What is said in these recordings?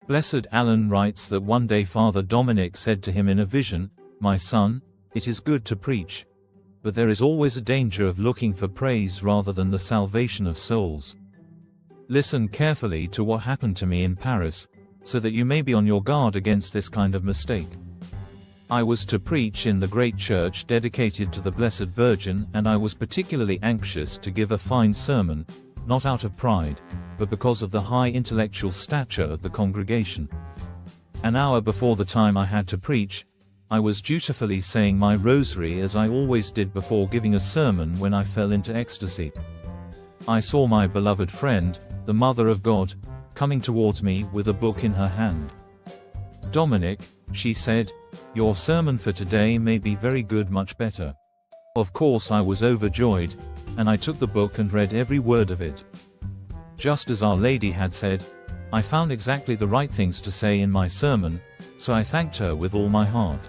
Blessed Alan writes that one day Father Dominic said to him in a vision, "My son, it is good to preach, but there is always a danger of looking for praise rather than the salvation of souls. Listen carefully to what happened to me in Paris, so that you may be on your guard against this kind of mistake. I was to preach in the great church dedicated to the Blessed Virgin, and I was particularly anxious to give a fine sermon, not out of pride, but because of the high intellectual stature of the congregation. An hour before the time I had to preach, I was dutifully saying my rosary as I always did before giving a sermon when I fell into ecstasy. I saw my beloved friend, the Mother of God, coming towards me with a book in her hand. 'Dominic,' she said, 'your sermon for today may be very good, much better.' Of course I was overjoyed, and I took the book and read every word of it. Just as Our Lady had said, I found exactly the right things to say in my sermon, so I thanked her with all my heart.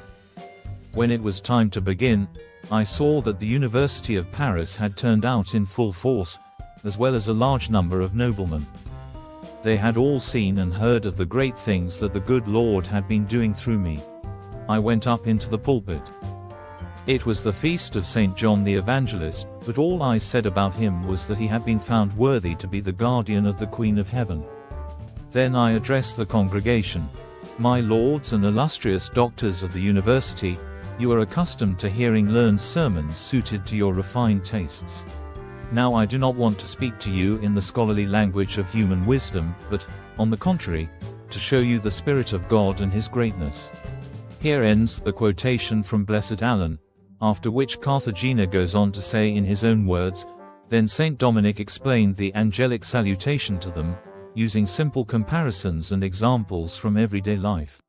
When it was time to begin, I saw that the University of Paris had turned out in full force, as well as a large number of noblemen. They had all seen and heard of the great things that the good Lord had been doing through me. I went up into the pulpit. It was the feast of St. John the Evangelist, but all I said about him was that he had been found worthy to be the guardian of the Queen of Heaven. Then I addressed the congregation. My lords and illustrious doctors of the university, you are accustomed to hearing learned sermons suited to your refined tastes. Now I do not want to speak to you in the scholarly language of human wisdom, but, on the contrary, to show you the Spirit of God and His greatness." Here ends the quotation from Blessed Alan, after which Carthagena goes on to say in his own words, "Then Saint Dominic explained the angelic salutation to them, using simple comparisons and examples from everyday life.